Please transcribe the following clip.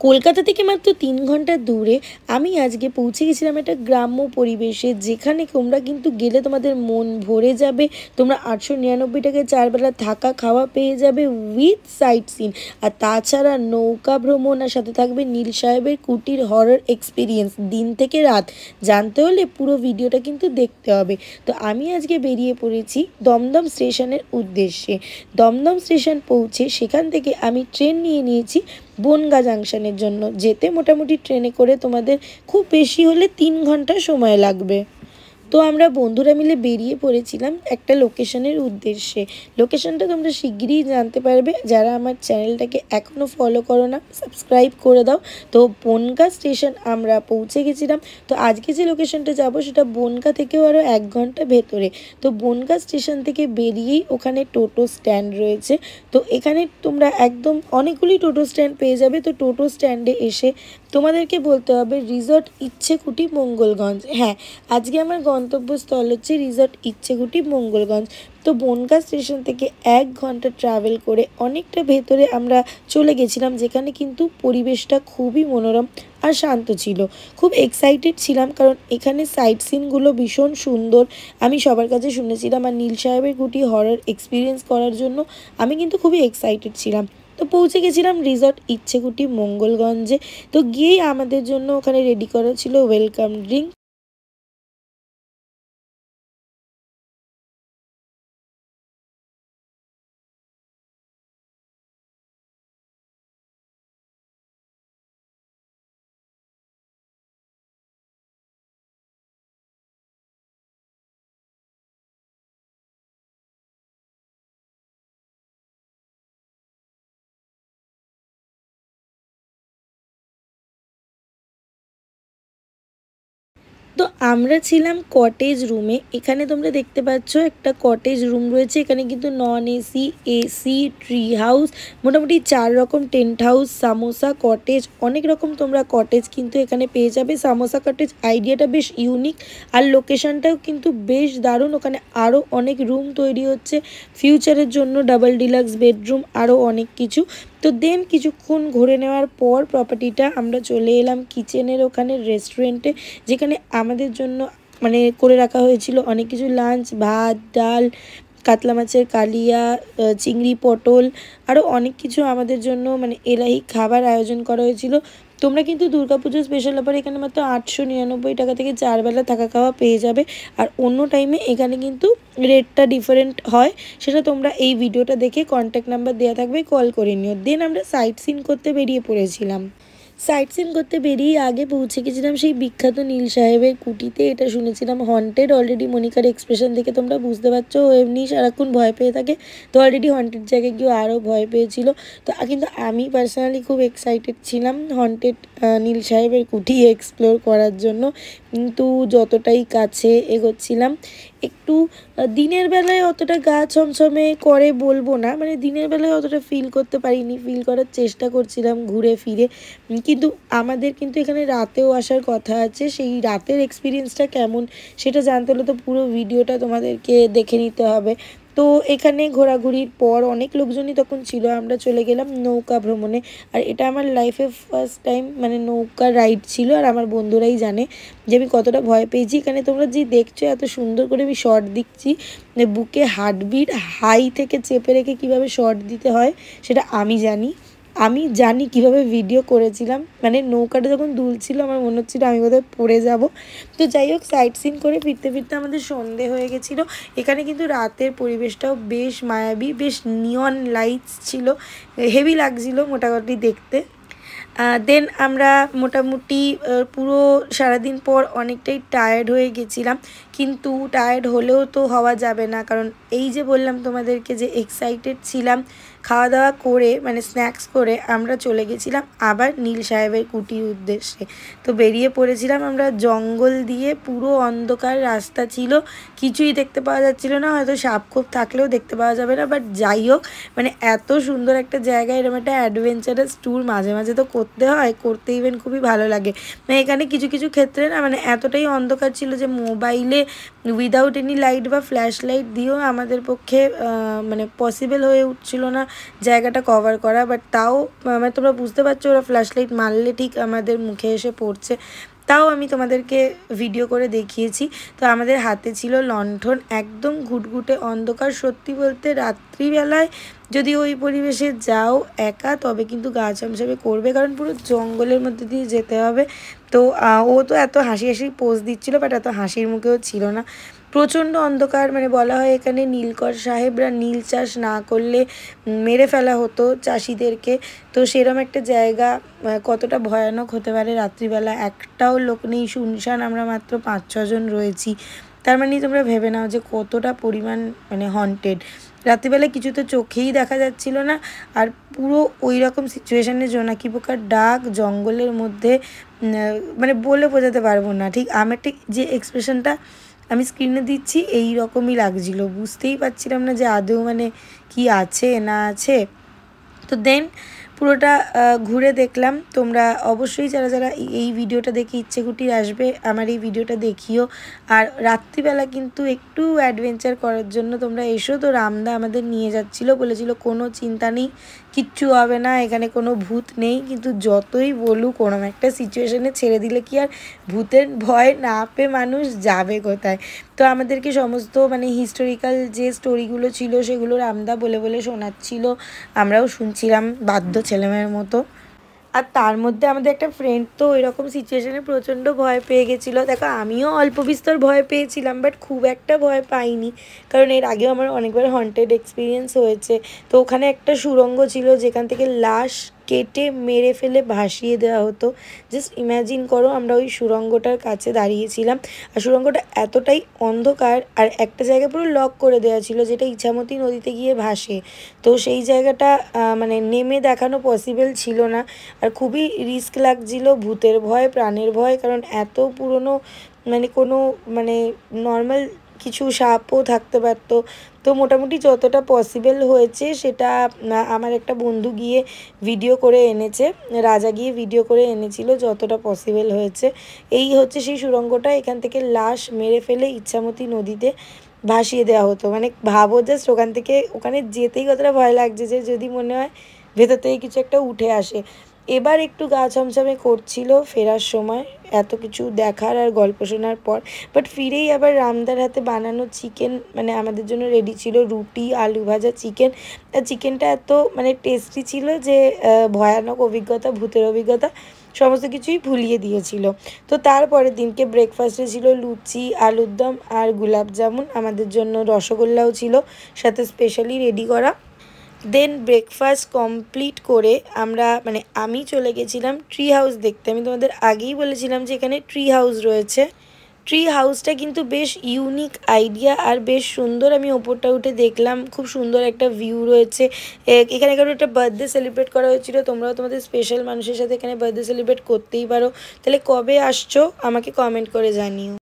কলকাতা থেকে মাত্র ৩ ঘন্টা দূরে আমি আজকে পৌঁছে গেছিলাম একটা গ্রাম্য পরিবেশে, যেখানে তোমরা কিন্তু গেলে তোমাদের মন ভরে যাবে। তোমরা ৮৯৯ টাকায় ৪ বেলা থাকা খাওয়া পেয়ে যাবে উইথ সাইট সিন। আর তাছাড়া নৌকা ভ্রমণ, আর সাথে থাকবে নীল সাহেবের কুটির হরর এক্সপিরিয়েন্স দিন থেকে রাত। জানতে হলে পুরো ভিডিওটা কিন্তু দেখতে হবে। তো আমি আজকে বেরিয়ে পড়েছি দমদম স্টেশনের উদ্দেশ্যে। দমদম স্টেশন পৌঁছে সেখান থেকে আমি ট্রেন নিয়েছি বনগাঁ জাংশনের জন্য। যেতে মোটামুটি ট্রেনে করে তোমাদের খুব বেশি হলে ৩ ঘন্টা সময় লাগবে। তো আমরা বন্ধুরা মিলে বেরিয়ে পড়েছিলাম একটা লোকেশনের উদ্দেশ্যে। লোকেশনটা তোমরা শিগগিরই জানতে পারবে। যারা আমার চ্যানেলটাকে এখনও ফলো করো না, সাবস্ক্রাইব করে দাও। তো বনগাঁ স্টেশন আমরা পৌঁছে গেছিলাম। তো আজকে যে লোকেশনটা যাব সেটা বনগাঁ থেকেও আরও ১ ঘন্টা ভেতরে। তো বনগাঁ স্টেশন থেকে বেরিয়েই ওখানে টোটো স্ট্যান্ড রয়েছে। তো এখানে তোমরা একদম অনেকগুলি টোটো স্ট্যান্ড পেয়ে যাবে। তো টোটো স্ট্যান্ডে এসে তোমাদেরকে বলতে হবে রিসর্ট ইচ্ছেকুটি মঙ্গলগঞ্জ। হ্যাঁ, আজকে আমার গন্তব্যস্থল হচ্ছে রিসর্ট ইচ্ছেকুটি মঙ্গলগঞ্জ। তো বনগাঁ স্টেশন থেকে ১ ঘন্টা ট্রাভেল করে অনেকটা ভেতরে আমরা চলে গেছিলাম, যেখানে কিন্তু পরিবেশটা খুবই মনোরম আর শান্ত ছিল। খুব এক্সাইটেড ছিলাম, কারণ এখানে সাইট সিনগুলো ভীষণ সুন্দর আমি সবার কাছে শুনেছিলাম। আর নীল সাহেবের কুটি হরর এক্সপিরিয়েন্স করার জন্য আমি কিন্তু খুবই এক্সাইটেড ছিলাম। তো পৌঁছে গেছিলাম রিসর্ট ইচ্ছেকুটি মঙ্গলগঞ্জে। তো গিয়েই আমাদের জন্য ওখানে রেডি করা ছিল ওয়েলকাম ড্রিঙ্ক। তো আমরা ছিলাম কটেজ রুমে। এখানে তোমরা দেখতে পাচ্ছ একটা কটেজ রুম রয়েছে। এখানে কিন্তু non AC, AC, tree house, মোটামুটি ৪ রকম টেন্ট হাউস, সামোসা কটেজ, অনেক রকম তোমরা কটেজ কিন্তু এখানে পেয়ে যাবে। সামোসা কটেজ আইডিয়াটা বেশ ইউনিক, আর লোকেশনটাও কিন্তু বেশ দারুণ। ওখানে আরও অনেক রুম তৈরি হচ্ছে ফিউচারের জন্য, ডাবল ডিলাক্স বেডরুম, আরও অনেক কিছু। তো দেন কিছুক্ষণ ঘুরে নেওয়ার পর প্রপার্টিটা আমরা চলে এলাম কিচেনের ওখানে রেস্টুরেন্টে, যেখানে আমাদের জন্য মানে করে রাখা হয়েছিল অনেক কিছু লাঞ্চ, ভাত, ডাল, কাতলা মাছের কালিয়া, চিংড়ি পটল, আরও অনেক কিছু আমাদের জন্য মানে এলাহি খাবার আয়োজন করা হয়েছিল। তোমরা কিন্তু দুর্গাপুজোর স্পেশাল অফার এখানে মাত্র ৮৯৯ টাকা থেকে ৪ বেলা থাকা খাওয়া পেয়ে যাবে। আর অন্য টাইমে এখানে কিন্তু রেটটা ডিফারেন্ট হয়, সেটা তোমরা এই ভিডিওটা দেখে কন্ট্যাক্ট নাম্বার দেওয়া থাকবে, কল করে নিও। দেন আমরা সাইট সিন করতে বেরিয়ে পড়েছিলাম। সাইট সিন করতে বেরিয়ে আগে পৌঁছে গেছিলাম সেই বিখ্যাত নীল সাহেবের কুটিতে। এটা শুনেছিলাম হন্টেড। অলরেডি মনিকার এক্সপ্রেশন দেখে তোমরা বুঝতে পারছো ও এমনি সারাক্ষণ ভয় পেয়ে থাকে। তো অলরেডি হন্টেড জায়গায় গিয়েও আরও ভয় পেয়েছিল। তো কিন্তু আমি পার্সোনালি খুব এক্সাইটেড ছিলাম হন্টেড নীল সাহেবের কুটি এক্সপ্লোর করার জন্য। কিন্তু যতটাই কাছে এগোচ্ছিলাম একটু দিনের বেলায় অতটা গা ছমছমে করে বলবো না, মানে দিনের বেলায় অতটা ফিল করতে পারিনি, ফিল করার চেষ্টা করছিলাম ঘুরে ফিরে। কিন্তু আমাদের কিন্তু এখানে রাতেও আসার কথা আছে। সেই রাতের এক্সপিরিয়েন্সটা কেমন সেটা জানতে হলে তো পুরো ভিডিওটা তোমাদেরকে দেখে নিতে হবে। তো এখানে ঘোরাঘুরির পর অনেক লোকজনই তখন ছিল, আমরা চলে গেলাম নৌকা ভ্রমণে। আর এটা আমার লাইফে ফার্স্ট টাইম মানে নৌকা রাইড ছিল। আর আমার বন্ধুরাই জানে যে আমি কতটা ভয় পেয়েছি। এখানে তোমরা যে দেখছো এত সুন্দর করে আমি শর্ট দিচ্ছি, বুকে হার্টবিট হাই থেকে চেপে রেখে কীভাবে শর্ট দিতে হয় সেটা আমি জানি কীভাবে ভিডিও করেছিলাম। মানে নৌকাটা যখন দুলছিল আমার মনে হচ্ছিলো আমি বোধহয় পড়ে যাব। তো যাই হোক, সাইট সিন করে ফিরতে ফিরতে আমাদের সন্ধে হয়ে গেছিলো। এখানে কিন্তু রাতের পরিবেশটাও বেশ মায়াবী, বেশ নিয়ন লাইটস ছিল, হেভি লাগছিলো মোটামুটি দেখতে। দেন আমরা মোটামুটি পুরো সারাদিন পর অনেকটাই টায়ার্ড হয়ে গেছিলাম। কিন্তু টায়ার্ড হলেও তো হওয়া যাবে না, কারণ এই যে বললাম তোমাদেরকে যে এক্সাইটেড ছিলাম। খাওয়া দাওয়া করে মানে স্ন্যাক্স করে আমরা চলে গেছিলাম আবার নীল সাহেবের কুটির উদ্দেশ্যে। তো বেরিয়ে পড়েছিলাম আমরা জঙ্গল দিয়ে, পুরো অন্ধকার রাস্তা ছিল, কিছুই দেখতে পাওয়া যাচ্ছিল না। হয়তো সাপ খোপ থাকলেও দেখতে পাওয়া যাবে না, বাট যাই হোক মানে এত সুন্দর একটা জায়গায় এরকম একটা অ্যাডভেঞ্চারাস ট্যুর মাঝে মাঝে তো করতে হয়, করতে ইভেন খুবই ভালো লাগে। মানে এখানে কিছু কিছু ক্ষেত্রে না মানে এতটাই অন্ধকার ছিল যে মোবাইলে উইদাউট এনি লাইট বা ফ্ল্যাশ লাইট দিয়েও আমাদের পক্ষে মানে পসিবল হয়ে উঠছিল না জায়গাটা কভার করা, বাট তাও মানে তোমরা বুঝতে পারছো ওরা ফ্ল্যাশ লাইট মারলে ঠিক আমাদের মুখে এসে পড়ছে। তাও আমি তোমাদেরকে ভিডিও করে দেখিয়েছি। তো আমাদের হাতে ছিল লণ্ঠন, একদম ঘুটঘুটে অন্ধকার। সত্যি বলতে রাত্রিবেলায় যদি ওই পরিবেশে যাও একা, তবে কিন্তু গা ছমছমে করবে, কারণ পুরো জঙ্গলের মধ্যে দিয়ে যেতে হবে। তো ও তো এত হাসি হাসি পোজ দিচ্ছিল, বাট এত হাসির মুখেও ছিল না। প্রচণ্ড অন্ধকার, মানে বলা হয় এখানে নীলকর সাহেবরা নীল চাষ না করলে মেরে ফেলা হতো চাষিদেরকে। তো সেরম একটা জায়গা কতটা ভয়ানক হতে পারে রাত্রিবেলা, একটাও লোক নেই, শুনশান, আমরা মাত্র 5-6 জন রয়েছি। তার মানে তোমরা ভেবে নাও যে কতটা পরিমাণ মানে হন্টেড। রাত্রিবেলা কিছু তো চোখেই দেখা যাচ্ছিল না, আর পুরো ওই রকম সিচুয়েশানে জোনাকি পোকার ডাক জঙ্গলের মধ্যে, মানে বলে বোঝাতে পারবো না। ঠিক আমার ঠিক যে এক্সপ্রেশনটা আমি স্ক্রিনে দিচ্ছি এই রকমই লাগছিলো, বুঝতেই পারছিলাম না যে আদৌ মানে কি আছে না আছে। তো দেন পুরোটা ঘুরে দেখলাম। তোমরা অবশ্যই যারা যারা এই ভিডিওটা দেখে ইচ্ছেকুটির আসবে আমার এই ভিডিওটা দেখিও। আর রাত্রিবেলা কিন্তু একটু অ্যাডভেঞ্চার করার জন্য তোমরা এসো। তো রামদা আমাদের নিয়ে যাচ্ছিলো, বলেছিল কোনো চিন্তা নেই, কিচ্ছু হবে না, এখানে কোনো ভূত নেই। কিন্তু যতই বলুক কোনো একটা সিচুয়েশানে ছেড়ে দিলে কি আর ভূতের ভয় না পেয়ে মানুষ যাবে কোথায়। তো আমাদেরকে সমস্ত মানে হিস্টোরিক্যাল যে স্টোরিগুলো ছিল সেগুলো রামদা বলে বলে শোনাচ্ছিল, আমরাও শুনছিলাম বাধ্য ছেলেমেয়ের মতো। আর তার মধ্যে আমাদের একটা ফ্রেন্ড তো এরকম সিচুয়েশানে প্রচণ্ড ভয় পেয়ে গেছিলো। দেখো আমিও অল্প বিস্তর ভয় পেয়েছিলাম, বাট খুব একটা ভয় পাইনি, কারণ এর আগেও আমার অনেকবার হন্টেড এক্সপিরিয়েন্স হয়েছে। তো ওখানে একটা সুড়ঙ্গ ছিল যেখান থেকে লাশ কেটে মেরে ফেলে ভাসিয়ে দেওয়া হতো। জাস্ট ইম্যাজিন করো, আমরা ওই সুড়ঙ্গটার কাছে দাঁড়িয়েছিলাম, আর সুড়ঙ্গটা এতটাই অন্ধকার, আর একটা জায়গা পুরো লক করে দেওয়া ছিল যেটা ইছামতি নদীতে গিয়ে ভাসে। তো সেই জায়গাটা মানে নেমে দেখানো পসিবল ছিল না, আর খুবই রিস্ক লাগছিল, ভূতের ভয়, প্রাণের ভয়, কারণ এত পুরনো মানে কোনো মানে নর্মাল কিছু সাপও থাকতে পারতো। তো মোটামুটি যতটা পসিবল হয়েছে সেটা আমার একটা বন্ধু গিয়ে ভিডিও করে এনেছে, রাজা গিয়ে ভিডিও করে এনেছিল যতটা পসিবল হয়েছে। এই হচ্ছে সেই সুড়ঙ্গটা, এখান থেকে লাশ মেরে ফেলে ইছামতি নদীতে ভাসিয়ে দেওয়া হতো। মানে ভাবো জাস্ট ওখান থেকে ওখানে যেতেই কতটা ভয় লাগছে, যে যদি মনে হয় ভেতর থেকে কিছু একটা উঠে আসে। এবার একটু গা ছমছমে করছিল ফেরার সময় এত কিছু দেখার আর গল্প শোনার পর। বাট ফিরেই আবার রামদার হাতে বানানো চিকেন মানে আমাদের জন্য রেডি ছিল, রুটি, আলু ভাজা, চিকেন। আর চিকেনটা এত মানে টেস্টি ছিল যে ভয়ানক অভিজ্ঞতা, ভূতের অভিজ্ঞতা সমস্ত কিছুই ভুলিয়ে দিয়েছিল। তো তারপরের দিনকে ব্রেকফাস্টে ছিল লুচি, আলুর দম আর গোলাপ জামুন, আমাদের জন্য রসগোল্লাও ছিল সাথে স্পেশালি রেডি করা। দেন ব্রেকফাস্ট কমপ্লিট করে আমরা মানে আমি চলে গেছিলাম ট্রি হাউস দেখতে। আমি তোমাদের আগেই বলেছিলাম যে এখানে ট্রি হাউস রয়েছে। ট্রি হাউসটা কিন্তু বেশ ইউনিক আইডিয়া আর বেশ সুন্দর। আমি ওপরটা উঠে দেখলাম, খুব সুন্দর একটা ভিউ রয়েছে। এখানে কারো একটা বার্থডে সেলিব্রেট করা হয়েছিল, তোমরাও তোমাদের স্পেশাল মানুষের সাথে এখানে বার্থডে সেলিব্রেট করতেই পারো। তাহলে কবে আসছো আমাকে কমেন্ট করে জানিও।